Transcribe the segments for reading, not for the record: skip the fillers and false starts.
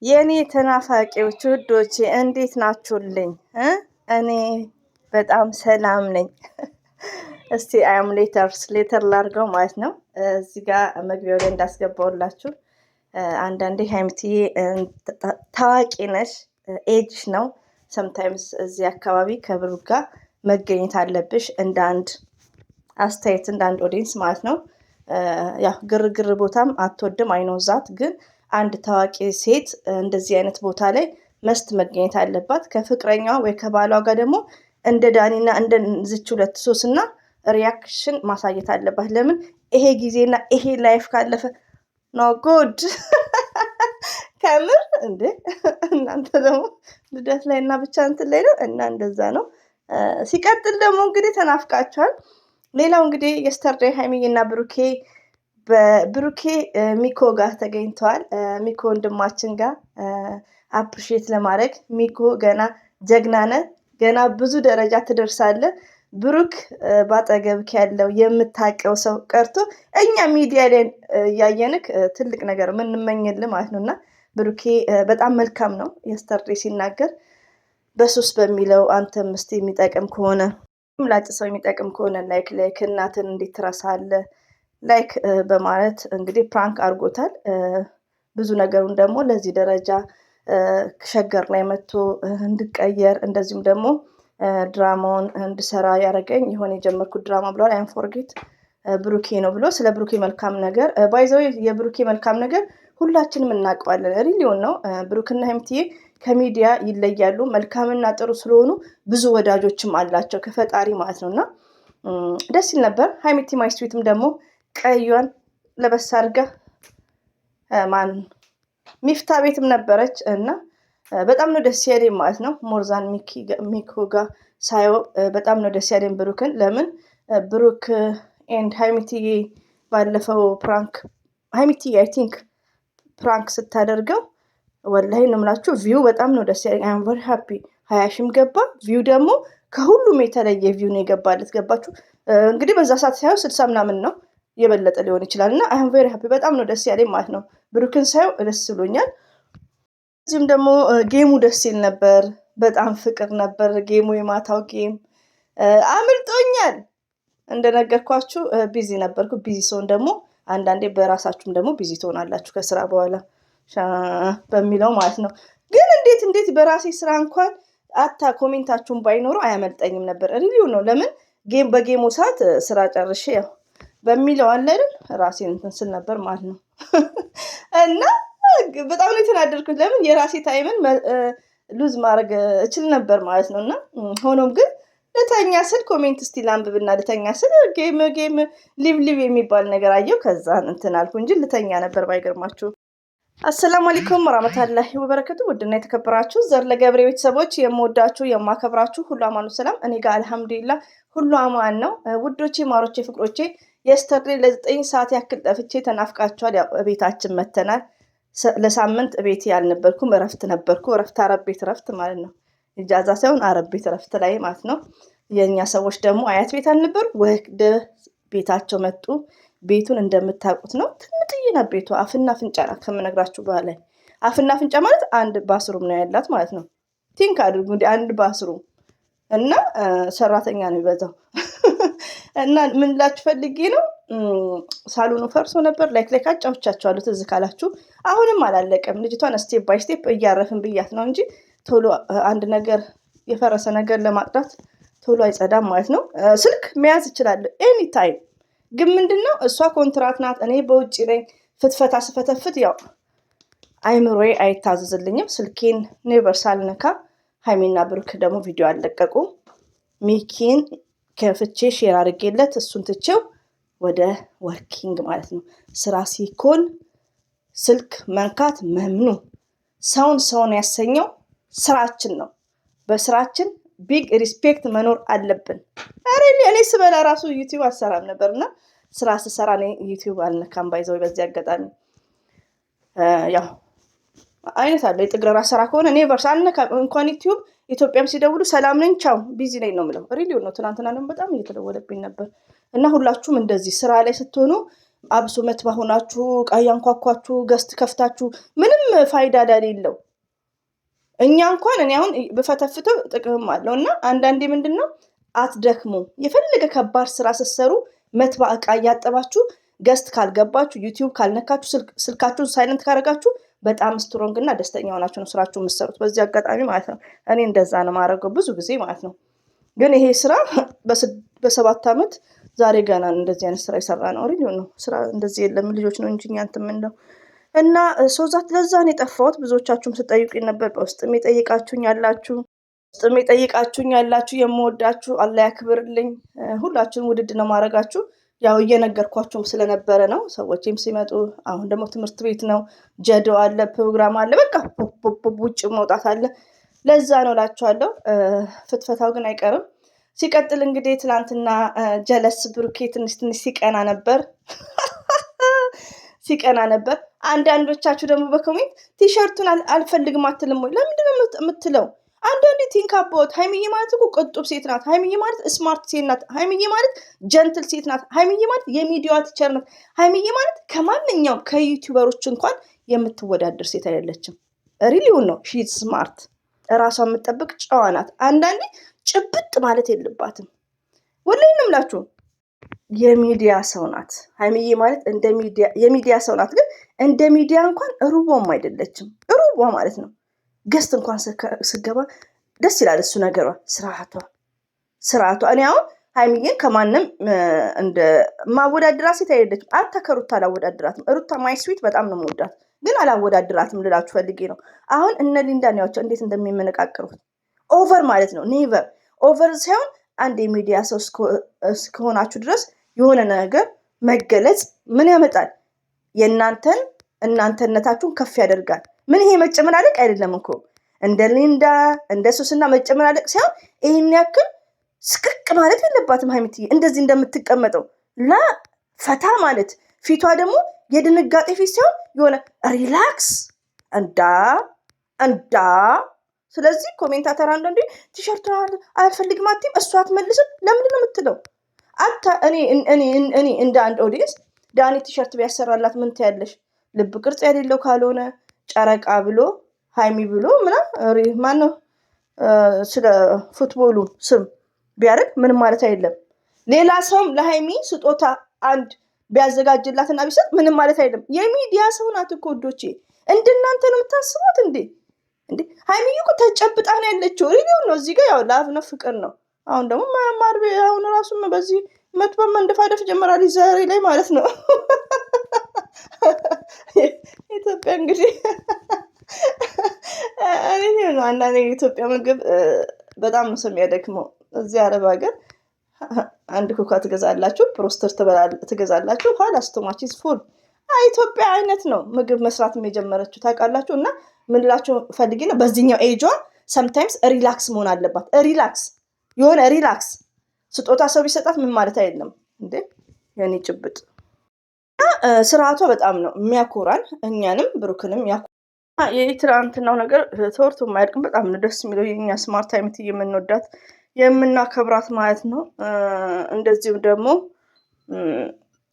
የኔ ተናፋቂዎች ውዶቼ እንዴት ናችሁልኝ? እኔ በጣም ሰላም ነኝ። እስቲ አም ሌተር ላድርገው ማለት ነው። እዚህ ጋር መግቢያው ላይ እንዳስገባውላችሁ አንዳንዴ ሀይምትዬ ታዋቂ ነሽ፣ ኤጅሽ ነው። ሰምታይምስ እዚህ አካባቢ ከብሩክ ጋር መገኘት አለብሽ እንደ አንድ አስተያየት እንደ አንድ ኦዲየንስ ማለት ነው። ያው ግርግር ቦታም አትወድም አይኖዛት ግን አንድ ታዋቂ ሴት እንደዚህ አይነት ቦታ ላይ መስት መገኘት አለባት። ከፍቅረኛዋ ወይ ከባሏ ጋር ደግሞ እንደ ዳኒና እንደ ዝች ሁለት ሶስና ሪያክሽን ማሳየት አለባት። ለምን ይሄ ጊዜና ይሄ ላይፍ ካለፈ ኖ ጉድ። ከምር እንዴ እናንተ ደግሞ ልደት ላይ እና ብቻ እንትን ላይ ነው እና እንደዛ ነው። ሲቀጥል ደግሞ እንግዲህ ተናፍቃችኋል። ሌላው እንግዲህ የስተርዴይ ሀይሚዬና ብሩኬ በብሩኬ ሚኮ ጋር ተገኝተዋል። ሚኮ ወንድማችን ጋር አፕሪሼት ለማድረግ ሚኮ ገና ጀግናነ ገና ብዙ ደረጃ ትደርሳለህ። ብሩክ ባጠገብክ ያለው የምታውቀው ሰው ቀርቶ እኛ ሚዲያ ላይ ያየንክ ትልቅ ነገር የምንመኝልህ ማለት ነው። እና ብሩኬ በጣም መልካም ነው። የስተርዴይ ሲናገር በሱስ በሚለው አንተም እስቲ የሚጠቅም ከሆነ ምላጭ ሰው የሚጠቅም ከሆነ ላይክ እናትን እንዴት ትረሳለህ? ላይክ በማለት እንግዲህ ፕራንክ አድርጎታል። ብዙ ነገሩን ደግሞ ለዚህ ደረጃ ሸገር ላይ መጥቶ እንድቀየር እንደዚሁም ደግሞ ድራማውን እንድሰራ ያደረገኝ የሆነ የጀመርኩት ድራማ ብለዋል። አይም ፎርጌት ብሩኬ ነው ብሎ ስለ ብሩኬ መልካም ነገር ባይዘው የብሩኬ መልካም ነገር ሁላችንም እናውቀዋለን። ሪሊዮን ነው። ብሩክና ሀይሚትዬ ከሚዲያ ይለያሉ። መልካምና ጥሩ ስለሆኑ ብዙ ወዳጆችም አላቸው ከፈጣሪ ማለት ነው። እና ደስ ይል ነበር። ሀይሚቲ ማይስዊትም ደግሞ ቀዩን ለበስ አድርጋ ማን ሚፍታ ቤትም ነበረች እና በጣም ነው ደስ ያለኝ ማለት ነው። ሞርዛን ሚኮ ጋር ሳየው በጣም ነው ደስ ያለኝ ብሩክን። ለምን ብሩክ ኤንድ ሀይሚትዬ ባለፈው ፕራንክ ሀይሚትዬ አይ ቲንክ ፕራንክ ስታደርገው ወላሂ ነው የምላችሁ ቪው በጣም ነው ደስ ያለኝ። አም ቨሪ ሃፒ 20 ሺህም ገባ። ቪው ደግሞ ከሁሉም የተለየ ቪው ነው የገባለት። ገባችሁ እንግዲህ በዛ ሰዓት ሳየው 60 ምናምን ነው የበለጠ ሊሆን ይችላል። እና አም ቬሪ ሃፒ በጣም ነው ደስ ያለኝ ማለት ነው። ብሩክን ሳየው ደስ ብሎኛል። እዚህም ደግሞ ጌሙ ደስ ይል ነበር። በጣም ፍቅር ነበር ጌሙ። የማታው ጌም አምልጦኛል። እንደነገርኳችሁ ቢዚ ነበርኩ። ቢዚ ሰውን ደግሞ አንዳንዴ በራሳችሁም ደግሞ ቢዚ ትሆናላችሁ ከስራ በኋላ በሚለው ማለት ነው። ግን እንዴት በራሴ ስራ እንኳን አታ ኮሜንታችሁን ባይኖሩ አያመልጠኝም ነበር። ሪቪው ነው። ለምን ጌም በጌሙ ሰዓት ስራ ጨርሼ ያው በሚለው አለ አይደል ራሴን እንትን ስል ነበር ማለት ነው። እና በጣም ነው የተናደድኩት። ለምን የራሴ ታይምን ሉዝ ማድረግ እችል ነበር ማለት ነው። እና ሆኖም ግን ልተኛ ስል ኮሜንት እስቲ ላንብብና ልተኛ ስል ጌም ሊቭ የሚባል ነገር አየው። ከዛ እንትን አልኩ እንጂ ልተኛ ነበር ባይገርማችሁ። አሰላሙ አለይኩም ወራህመቱላሂ ወበረከቱ። ውድና የተከበራችሁ ዘር ለገብሬ ቤተሰቦች የምወዳችሁ የማከብራችሁ ሁሉ አማኑ ሰላም፣ እኔ ጋር አልሐምዱሊላህ ሁሉ አማን ነው። ውዶቼ ማሮቼ ፍቅሮቼ የስተርዴይ ለ9 ሰዓት ያክል ጠፍቼ ተናፍቃችኋል። ያው ቤታችን መተናል። ለሳምንት ቤት ያልነበርኩም እረፍት ነበርኩ። እረፍት አረብ ቤት እረፍት ማለት ነው። ኢጃዛ ሳይሆን አረብ ቤት እረፍት ላይ ማለት ነው። የእኛ ሰዎች ደግሞ አያት ቤት አልነበሩ ወደ ቤታቸው መጡ። ቤቱን እንደምታውቁት ነው። ትንጥዬ ናት ቤቷ። አፍና አፍንጫ ናት ከምነግራችሁ በኋላ። አፍና አፍንጫ ማለት አንድ ባስሩም ነው ያላት ማለት ነው። ቲንክ አድርጉ እንደ አንድ ባስሩም እና ሰራተኛ ነው የሚበዛው። እና ምን ላችሁ ፈልጌ ነው ሳሎኑ ፈርሶ ነበር። ላይክ አጫውቻችኋለሁ ትዝ ካላችሁ። አሁንም አላለቀም። ልጅቷን ስቴፕ ባይ ስቴፕ እያረፍን ብያት ነው እንጂ ቶሎ አንድ ነገር የፈረሰ ነገር ለማጽዳት ቶሎ አይጸዳም ማለት ነው። ስልክ መያዝ እችላለሁ ኤኒ ታይም። ግን ምንድነው እሷ ኮንትራት ናት፣ እኔ በውጭ ነኝ። ፍትፈታ ስፈተፍት ያው አይምሮዬ አይታዘዝልኝም። ስልኬን ኔቨር ሳልነካ። ሀይሚና ብሩክ ደግሞ ቪዲዮ አልለቀቁ። ሚኪን ከፍቼ ሼር አድርጌለት እሱን ትቼው ወደ ወርኪንግ ማለት ነው። ስራ ሲኮን ስልክ መንካት መምኑ። ሰውን ያሰኘው ስራችን ነው። በስራችን ቢግ ሪስፔክት መኖር አለብን። አሬ እኔ ስበላ ራሱ ዩቲዩብ አሰራም ነበርና ስራ ስሰራ እኔ ዩቲዩብ አልነካም። ባይዘው በዚህ አጋጣሚ ያው አይነት አለ የጥግረራ ስራ ከሆነ እኔ ቨርስ አልነካም። እንኳን ዩቲዩብ ኢትዮጵያም ሲደውሉ ሰላም ነኝ ቻው ቢዚ ነኝ ነው የምለው። ሪሊዮ ነው። ትናንትና ደግሞ በጣም እየተደወለብኝ ነበር። እና ሁላችሁም እንደዚህ ስራ ላይ ስትሆኑ አብሶ መትባ ሆናችሁ ዕቃ ያንኳኳችሁ ገስት ከፍታችሁ ምንም ፋይዳ የሌለው እኛ እንኳን እኔ አሁን በፈተፍተው ጥቅምም አለው እና አንዳንዴ ምንድነው አትደክሙ። የፈለገ ከባድ ስራ ስትሰሩ መትባ ዕቃ እያጠባችሁ ገስት ካልገባችሁ ዩቲዩብ ካልነካችሁ ስልካችሁን ሳይለንት ካረጋችሁ በጣም ስትሮንግ እና ደስተኛ ሆናችሁ ነው ስራችሁን የምትሰሩት። በዚህ አጋጣሚ ማለት ነው እኔ እንደዛ ነው ማድረገው ብዙ ጊዜ ማለት ነው። ግን ይሄ ስራ በ7 ዓመት ዛሬ ገና እንደዚህ አይነት ስራ ይሰራ ነው ሪሊ ነው። ስራ እንደዚህ የለም ልጆች ነው እንጂ እኛን ተምንለው እና ሶዛት ለዛ ነው የጠፋሁት። ብዙዎቻችሁም ስጠይቁኝ ነበር። በውስጥም የጠይቃችሁኝ ያላችሁ የምወዳችሁ አላህ ያክብርልኝ። ሁላችሁም ውድድ ነው ማድረጋችሁ። ያው እየነገርኳችሁም ስለነበረ ነው። ሰዎችም ሲመጡ አሁን ደግሞ ትምህርት ቤት ነው፣ ጀዶ አለ፣ ፕሮግራም አለ፣ በቃ ውጭ መውጣት አለ። ለዛ ነው እላችኋለሁ። ፍትፈታው ግን አይቀርም። ሲቀጥል እንግዲህ ትናንትና ጀለስ ብሩኬ ትንሽ ሲቀና ነበር። አንዳንዶቻችሁ ደግሞ በኮሜንት ቲሸርቱን አልፈልግም አትልም ወይ? ለምንድን ነው የምትለው? አንዳንዴ ቲንክ አባውት ሀይሚዬ ማለት እኮ ቅጡብ ሴት ናት። ሀይሚዬ ማለት ስማርት ሴት ናት። ሀይሚዬ ማለት ጀንትል ሴት ናት። ሀይሚዬ ማለት የሚዲያዋ ቲቸር ናት። ሀይሚዬ ማለት ከማንኛውም ከዩቲዩበሮች እንኳን የምትወዳደር ሴት አይደለችም። ሪሊውን ነው። ሺ ስማርት እራሷን የምትጠብቅ ጨዋ ናት። አንዳንዴ ጭብጥ ማለት የለባትም። ወላሂ ነው የምላችሁ። የሚዲያ ሰው ናት ሀይሚዬ ማለት የሚዲያ ሰው ናት። ግን እንደ ሚዲያ እንኳን ሩቧም አይደለችም። ሩቧ ማለት ነው። ገስት እንኳን ስገባ ደስ ይላል እሱ ነገሯ፣ ስርዓቷ። እኔ አሁን ሀይሚዬን ከማንም እንደ ማወዳድራ ሴት አይደለችም። ከሩታ አላወዳድራትም። ሩታ ማይ ስዊት በጣም ነው የምወዳት፣ ግን አላወዳድራትም ልላችሁ ፈልጌ ነው። አሁን እነ ሊንዳ ያቸው እንዴት እንደሚመነቃቅሩት ኦቨር ማለት ነው። ኔቨር ኦቨር ሳይሆን አንድ የሚዲያ ሰው እስከሆናችሁ ድረስ የሆነ ነገር መገለጽ ምን ያመጣል? እናንተነታችሁን ከፍ ያደርጋል። ምን ይሄ መጨመላለቅ አይደለም እኮ እንደ ሊንዳ እንደ ሱስና መጨመላለቅ ሳይሆን ይሄን ያክል ስቅቅ ማለት የለባትም ሀይሚትዬ። እንደዚህ እንደምትቀመጠው ፈታ ማለት ፊቷ ደግሞ የድንጋጤ ፊት ሳይሆን የሆነ ሪላክስ እንዳ ስለዚህ ኮሜንታተር አንዳንዴ ቲሸርት አልፈልግም አትይም፣ እሷ አትመልስም። ለምንድን ነው የምትለው? እኔ እንደ አንድ ኦዲየንስ ዳኒ ቲሸርት ቢያሰራላት ምን ትያለሽ? ልብ ቅርጽ የሌለው ካልሆነ ጨረቃ ብሎ ሀይሚ ብሎ ማነው ስለ ፉትቦሉ ስም ቢያደርግ ምንም ማለት አይደለም። ሌላ ሰውም ለሀይሚ ስጦታ አንድ ቢያዘጋጅላትና ቢሰጥ ምንም ማለት አይደለም። የሚዲያ ሰው ናት እኮ ወዶቼ። እንደናንተ ነው የምታስቡት እንዴ? ሀይሚ እኮ ተጨብጣ ነው ያለችው። ሪቪው ነው እዚህ ጋር ያው ላቭ ነው ፍቅር ነው። አሁን ደግሞ ማርቤ አሁን ራሱ በዚህ መጥባ መንደፋደፍ ጀመራለች ዛሬ ላይ ማለት ነው። ኢትዮጵያ እንግዲህ እኔ ነው አንዳንዴ የኢትዮጵያ ምግብ በጣም ነው የሚያደክመው። እዚህ አረብ ሀገር አንድ ኮካ ትገዛላችሁ፣ ፕሮስተር ትገዛላችሁ፣ ኋላ ስቶማቺስ ፉል። ኢትዮጵያ አይነት ነው ምግብ መስራት የጀመረችው ታውቃላችሁ። እና ምንላችሁ ፈልጌ ነው በዚህኛው ኤጇ ሰምታይምስ ሪላክስ መሆን አለባት። ሪላክስ ስጦታ ሰው ቢሰጣት ምን ማለት አይደለም እንዴ የኔ ጭብጥ። ስርዓቷ በጣም ነው የሚያኮራን፣ እኛንም ብሩክንም የትናንትናው ነገር ተወርቶ የማያልቅም። በጣም ነው ደስ የሚለው። የኛ ስማርት ታይምት የምንወዳት የምናከብራት ማለት ነው። እንደዚሁም ደግሞ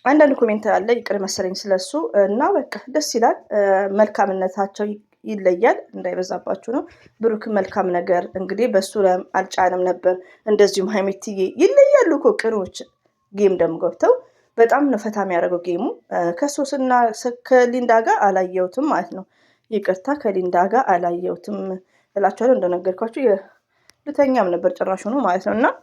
አንዳንድ ኮሜንት አለ ይቅር መሰለኝ ስለሱ እና በቃ ደስ ይላል። መልካምነታቸው ይለያል፣ እንዳይበዛባችሁ ነው። ብሩክ መልካም ነገር እንግዲህ በሱ አልጫንም ነበር። እንደዚሁም ሀይሚትዬ ይለያሉ እኮ ቅኖች። ጌም ደግሞ ገብተው በጣም ነው ፈታ የሚያደርገው ጌሙ። ከሶስና ከሊንዳ ጋር አላየሁትም ማለት ነው። ይቅርታ ከሊንዳ ጋር አላየሁትም እላችኋለሁ። እንደነገርኳችሁ ልተኛም ነበር ጭራሽ ሆኖ ማለት ነው።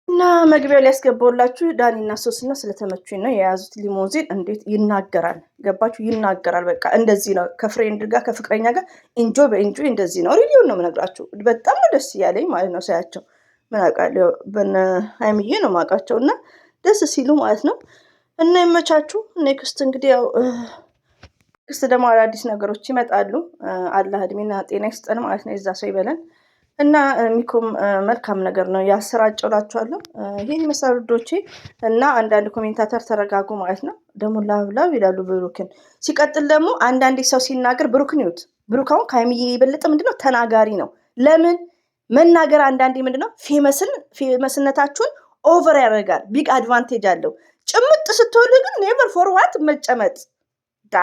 እና መግቢያው ሊያስገባውላችሁ ዳኒና ሶስና ስለተመቹኝ ነው። የያዙት ሊሞዚን እንዴት ይናገራል ገባችሁ? ይናገራል። በቃ እንደዚህ ነው። ከፍሬንድ ጋር ከፍቅረኛ ጋር ኢንጆይ በኢንጆይ እንደዚህ ነው። ሪሊውን ነው የምነግራችሁ። በጣም ነው ደስ እያለኝ ማለት ነው ሳያቸው። ምን አውቃለሁ በነ ሀይሚዬ ነው የማውቃቸው እና ደስ ሲሉ ማለት ነው። እና ይመቻችሁ። ኔክስት እንግዲህ ያው ክስት ደግሞ አዳዲስ ነገሮች ይመጣሉ። አላህ እድሜና ጤና ይስጠን ማለት ነው። የዛ ሰው ይበለን እና ሚኮም መልካም ነገር ነው ያሰራጨውላችኋለሁ። ይህን ይመስላል ውዶቼ። እና አንዳንድ ኮሜንታተር ተረጋጉ ማለት ነው። ደግሞ ላብላብ ይላሉ ብሩክን። ሲቀጥል ደግሞ አንዳንድ ሰው ሲናገር ብሩክን ይዩት። ብሩክ አሁን ከሀይሚዬ የበለጠ ምንድነው ተናጋሪ ነው። ለምን መናገር አንዳንዴ ምንድነው ፌመስነታችሁን ኦቨር ያደርጋል። ቢግ አድቫንቴጅ አለው። ጭምጥ ስትሆን ግን ኔቨር ፎርዋት መጨመጥ ዳ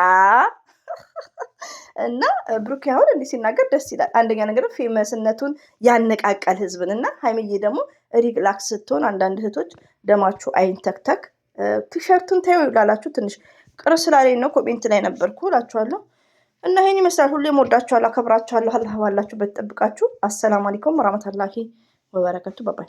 እና ብሩክ አሁን እንዲህ ሲናገር ደስ ይላል። አንደኛ ነገር ፌመስነቱን ያነቃቃል ህዝብን እና ሀይሚዬ ደግሞ ሪላክስ ስትሆን አንዳንድ እህቶች ደማችሁ አይንተክተክ ቲሸርቱን ታዩ ላላችሁ ትንሽ ቅር ስላለኝ ነው ኮሜንት ላይ ነበርኩ እላችኋለሁ። እና ይሄን ይመስላል። ሁሌም ወዳችኋለሁ፣ አከብራችኋለሁ። አላህ ባላችሁበት ጠብቃችሁ። አሰላሙ አለይኩም ወራህመቱላሂ ወበረከቱ። ባባይ